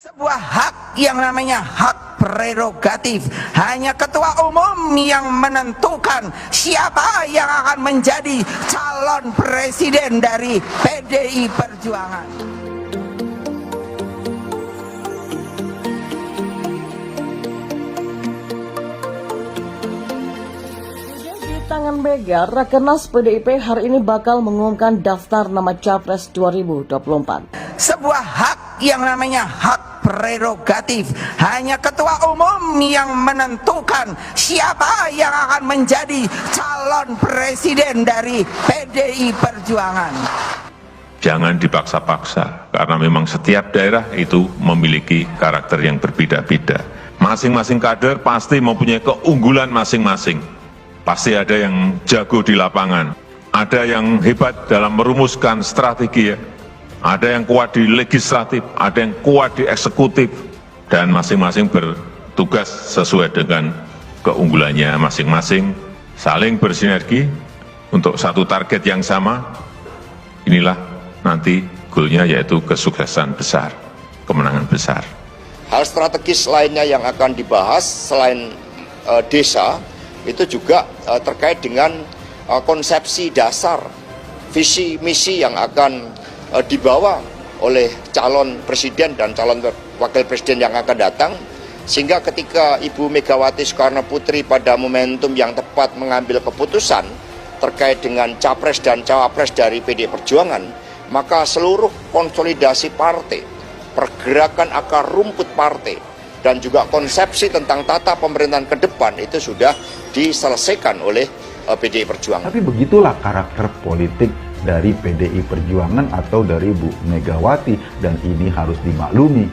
Sebuah hak yang namanya hak prerogatif. Hanya ketua umum yang menentukan siapa yang akan menjadi calon presiden dari PDI Perjuangan. Di tangan Mega, Rakernas PDIP hari ini bakal mengumumkan daftar nama Capres 2024. Sebuah hak yang namanya hak prerogatif. Hanya ketua umum yang menentukan siapa yang akan menjadi calon presiden dari PDI Perjuangan. Jangan dipaksa-paksa, karena memang setiap daerah itu memiliki karakter yang berbeda-beda. Masing-masing kader pasti mempunyai keunggulan masing-masing. Pasti ada yang jago di lapangan, ada yang hebat dalam merumuskan strategi, ada yang kuat di legislatif, ada yang kuat di eksekutif, dan masing-masing bertugas sesuai dengan keunggulannya masing-masing, saling bersinergi untuk satu target yang sama. Inilah nanti goalnya, yaitu kesuksesan besar, kemenangan besar. Hal strategis lainnya yang akan dibahas selain desa, itu juga terkait dengan konsepsi dasar, visi misi yang akan dibawa oleh calon presiden dan calon wakil presiden yang akan datang, sehingga ketika Ibu Megawati Soekarno Putri pada momentum yang tepat mengambil keputusan terkait dengan capres dan cawapres dari PDI Perjuangan, maka seluruh konsolidasi partai, pergerakan akar rumput partai, dan juga konsepsi tentang tata pemerintahan ke depan itu sudah diselesaikan oleh PDI Perjuangan. Tapi begitulah karakter politik dari PDI Perjuangan atau dari Bu Megawati, dan ini harus dimaklumi.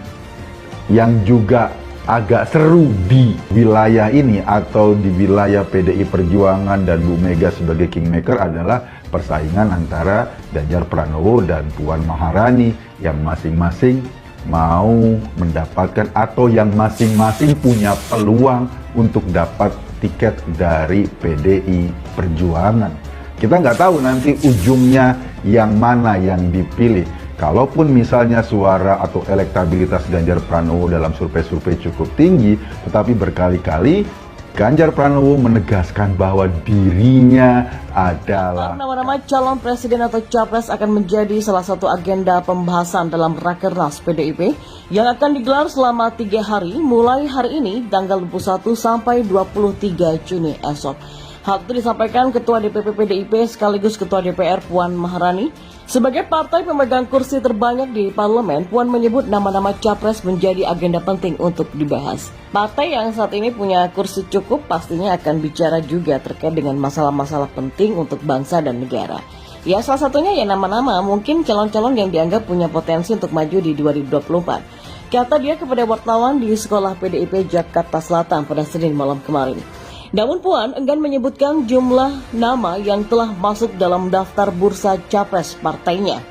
Yang juga agak seru di wilayah ini atau di wilayah PDI Perjuangan dan Bu Mega sebagai kingmaker adalah persaingan antara Ganjar Pranowo dan Puan Maharani yang masing-masing mau mendapatkan atau yang masing-masing punya peluang untuk dapat tiket dari PDI Perjuangan. Kita nggak tahu nanti ujungnya yang mana yang dipilih. Kalaupun misalnya suara atau elektabilitas Ganjar Pranowo dalam survei-survei cukup tinggi, tetapi berkali-kali Ganjar Pranowo menegaskan bahwa dirinya adalah Nama-nama calon presiden atau capres akan menjadi salah satu agenda pembahasan dalam Rakernas PDIP yang akan digelar selama 3 hari, mulai hari ini tanggal 21 sampai 23 Juni esok. Hal itu disampaikan Ketua DPP PDIP sekaligus Ketua DPR Puan Maharani. Sebagai partai pemegang kursi terbanyak di parlemen, Puan menyebut nama-nama capres menjadi agenda penting untuk dibahas. Partai yang saat ini punya kursi cukup pastinya akan bicara juga terkait dengan masalah-masalah penting untuk bangsa dan negara. Ya, salah satunya ya nama-nama mungkin calon-calon yang dianggap punya potensi untuk maju di 2024. Kata dia kepada wartawan di Sekolah PDIP Jakarta Selatan pada Senin malam kemarin. Namun Puan enggan menyebutkan jumlah nama yang telah masuk dalam daftar bursa capres partainya.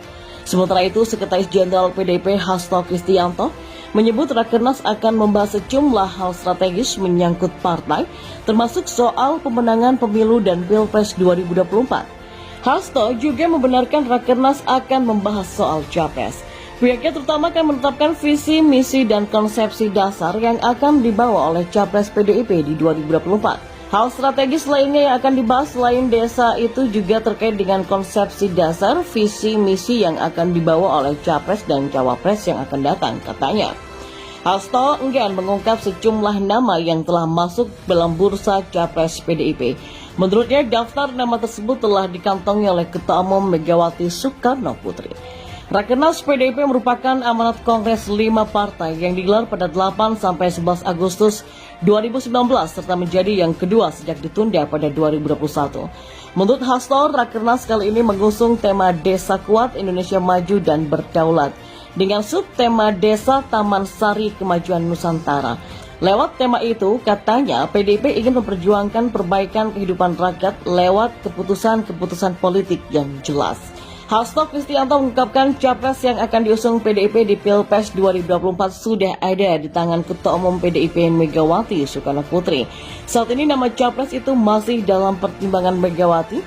Sementara itu, Sekretaris Jenderal PDIP Hasto Kristianto menyebut Rakernas akan membahas sejumlah hal strategis menyangkut partai, termasuk soal pemenangan pemilu dan Pilpres 2024. Hasto juga membenarkan Rakernas akan membahas soal capres. Pihaknya terutama akan menetapkan visi, misi, dan konsepsi dasar yang akan dibawa oleh capres PDIP di 2024. Hal strategis lainnya yang akan dibahas selain desa itu juga terkait dengan konsepsi dasar, visi, misi yang akan dibawa oleh capres dan cawapres yang akan datang, katanya. Hasto enggan mengungkap sejumlah nama yang telah masuk dalam bursa capres PDIP. Menurutnya, daftar nama tersebut telah dikantongi oleh Ketua Umum Megawati Soekarno Putri. Rakernas PDIP merupakan amanat Kongres 5 partai yang digelar pada 8 sampai 11 Agustus 2019 serta menjadi yang kedua sejak ditunda pada 2021. Menurut Hasto, Rakernas kali ini mengusung tema Desa Kuat, Indonesia Maju dan Berdaulat dengan subtema Desa Taman Sari Kemajuan Nusantara. Lewat tema itu, katanya PDIP ingin memperjuangkan perbaikan kehidupan rakyat lewat keputusan-keputusan politik yang jelas. Hasto Kristianto mengungkapkan capres yang akan diusung PDIP di Pilpres 2024 sudah ada di tangan Ketua Umum PDIP Megawati Soekarno Putri. Saat ini nama capres itu masih dalam pertimbangan Megawati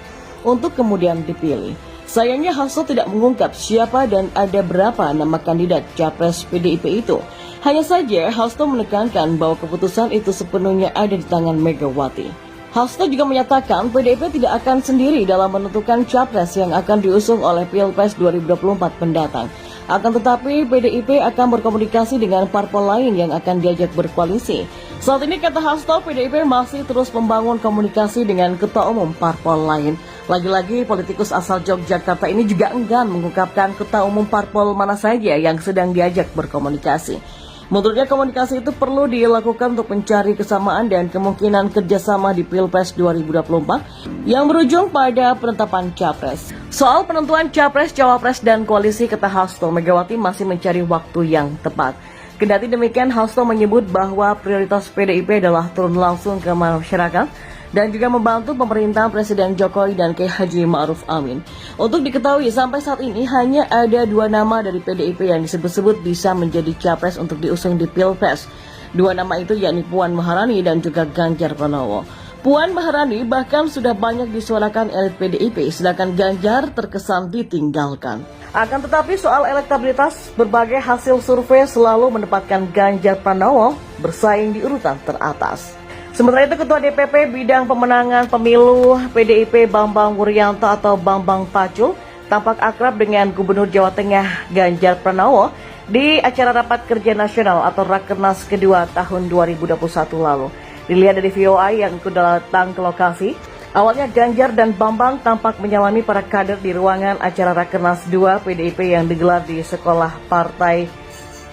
untuk kemudian dipilih. Sayangnya Hasto tidak mengungkap siapa dan ada berapa nama kandidat Capres PDIP itu. Hanya saja Hasto menekankan bahwa keputusan itu sepenuhnya ada di tangan Megawati. Hasto juga menyatakan PDIP tidak akan sendiri dalam menentukan Capres yang akan diusung oleh Pilpres 2024 mendatang. Akan tetapi PDIP akan berkomunikasi dengan parpol lain yang akan diajak berkoalisi. Saat ini kata Hasto, PDIP masih terus membangun komunikasi dengan ketua umum parpol lain. Lagi-lagi politikus asal Yogyakarta ini juga enggan mengungkapkan ketua umum parpol mana saja yang sedang diajak berkomunikasi. Menurutnya komunikasi itu perlu dilakukan untuk mencari kesamaan dan kemungkinan kerjasama di Pilpres 2024 yang berujung pada penetapan Capres. Soal penentuan Capres, Cawapres, dan koalisi kata Hasto, Megawati masih mencari waktu yang tepat. Kendati demikian, Hasto menyebut bahwa prioritas PDIP adalah turun langsung ke masyarakat dan juga membantu pemerintahan Presiden Jokowi dan Kiai Haji Ma'ruf Amin. Untuk diketahui, sampai saat ini hanya ada 2 nama dari PDIP yang disebut-sebut bisa menjadi Capres untuk diusung di Pilpres. 2 nama itu yakni Puan Maharani dan juga Ganjar Pranowo. Puan Maharani bahkan sudah banyak disuarakan elit PDIP, sedangkan Ganjar terkesan ditinggalkan. Akan tetapi soal elektabilitas, berbagai hasil survei selalu menempatkan Ganjar Pranowo bersaing di urutan teratas. Sementara itu Ketua DPP Bidang Pemenangan Pemilu PDIP Bambang Wuryanto atau Bambang Pacul tampak akrab dengan Gubernur Jawa Tengah Ganjar Pranowo di acara Rapat Kerja Nasional atau Rakernas kedua tahun 2021 lalu. Dilihat dari VOA yang ikut datang ke lokasi, awalnya Ganjar dan Bambang tampak menyalami para kader di ruangan acara Rakernas 2 PDIP yang digelar di Sekolah Partai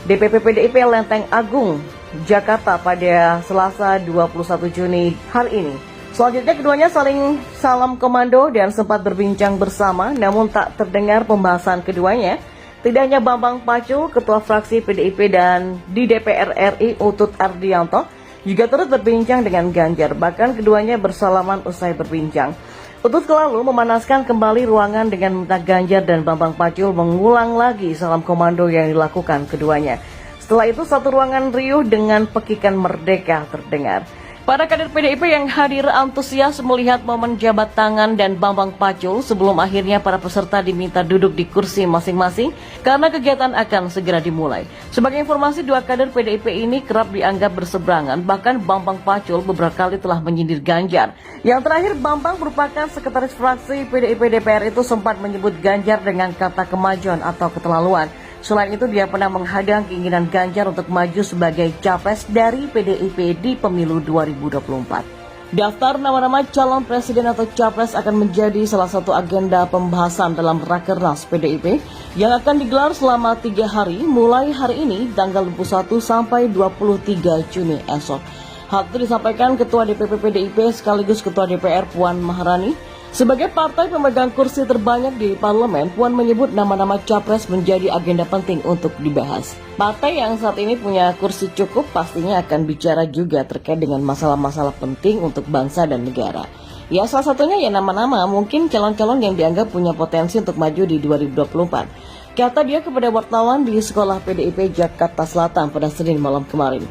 DPP PDIP Lenteng Agung, Jakarta pada Selasa 21 Juni hari ini. Selanjutnya keduanya saling salam komando dan sempat berbincang bersama, namun tak terdengar pembahasan keduanya. Tidak hanya Bambang Pacul, Ketua Fraksi PDIP dan di DPR RI Utut Ardianto, juga turut berbincang dengan Ganjar. Bahkan keduanya bersalaman usai berbincang. Utut selalu memanaskan kembali ruangan dengan meminta Ganjar dan Bambang Pacul mengulang lagi salam komando yang dilakukan keduanya. Setelah itu satu ruangan riuh dengan pekikan merdeka terdengar. Para kader PDIP yang hadir antusias melihat momen jabat tangan dan Bambang Pacul sebelum akhirnya para peserta diminta duduk di kursi masing-masing karena kegiatan akan segera dimulai. Sebagai informasi, 2 kader PDIP ini kerap dianggap berseberangan, bahkan Bambang Pacul beberapa kali telah menyindir Ganjar. Yang terakhir, Bambang merupakan sekretaris fraksi PDIP DPR itu sempat menyebut Ganjar dengan kata kemajuan atau keterlaluan. Selain itu, dia pernah menghadang keinginan Ganjar untuk maju sebagai capres dari PDIP di pemilu 2024. Daftar nama-nama calon presiden atau capres akan menjadi salah satu agenda pembahasan dalam Rakernas PDIP yang akan digelar selama 3 hari, mulai hari ini tanggal 21 sampai 23 Juni esok. Hal itu disampaikan Ketua DPP PDIP sekaligus Ketua DPR Puan Maharani. Sebagai partai pemegang kursi terbanyak di parlemen, Puan menyebut nama-nama capres menjadi agenda penting untuk dibahas. Partai yang saat ini punya kursi cukup pastinya akan bicara juga terkait dengan masalah-masalah penting untuk bangsa dan negara. Ya, salah satunya ya nama-nama mungkin calon-calon yang dianggap punya potensi untuk maju di 2024. Kata dia kepada wartawan di Sekolah PDIP Jakarta Selatan pada Senin malam kemarin.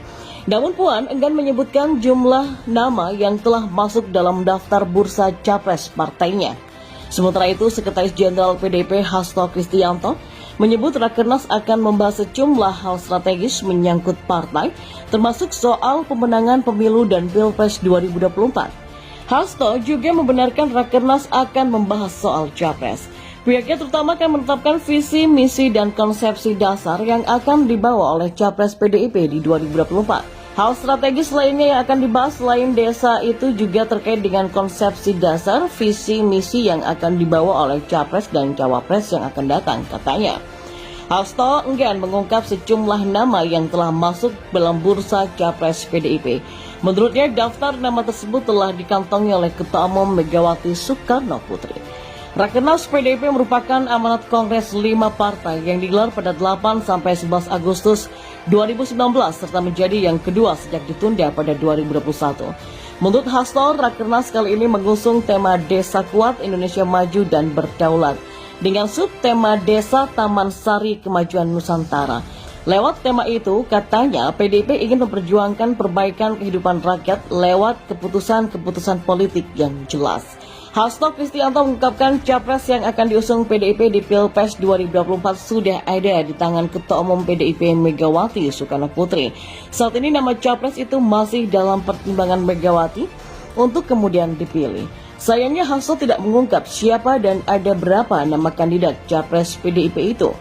Namun Puan enggan menyebutkan jumlah nama yang telah masuk dalam daftar bursa capres partainya. Sementara itu, Sekretaris Jenderal PDIP Hasto Kristianto menyebut Rakernas akan membahas sejumlah hal strategis menyangkut partai, termasuk soal pemenangan pemilu dan Pilpres 2024. Hasto juga membenarkan Rakernas akan membahas soal capres. Pihaknya terutama akan menetapkan visi, misi, dan konsepsi dasar yang akan dibawa oleh Capres PDIP di 2024. Hal strategis lainnya yang akan dibahas selain desa itu juga terkait dengan konsepsi dasar, visi, misi yang akan dibawa oleh Capres dan Cawapres yang akan datang, katanya. Hasto enggan mengungkap sejumlah nama yang telah masuk dalam bursa Capres PDIP. Menurutnya, daftar nama tersebut telah dikantongi oleh Ketua Umum Megawati Soekarno Putri. Rakernas PDIP merupakan amanat Kongres 5 partai yang digelar pada 8-11 Agustus 2019 serta menjadi yang kedua sejak ditunda pada 2021. Menurut Hasto, Rakernas kali ini mengusung tema Desa Kuat, Indonesia Maju dan Berdaulat dengan subtema Desa Taman Sari Kemajuan Nusantara. Lewat tema itu, katanya PDIP ingin memperjuangkan perbaikan kehidupan rakyat lewat keputusan-keputusan politik yang jelas. Hasto Kristianto mengungkapkan capres yang akan diusung PDIP di Pilpres 2024 sudah ada di tangan Ketua Umum PDIP Megawati Soekarno Putri. Saat ini nama capres itu masih dalam pertimbangan Megawati untuk kemudian dipilih. Sayangnya Hasto tidak mengungkap siapa dan ada berapa nama kandidat capres PDIP itu.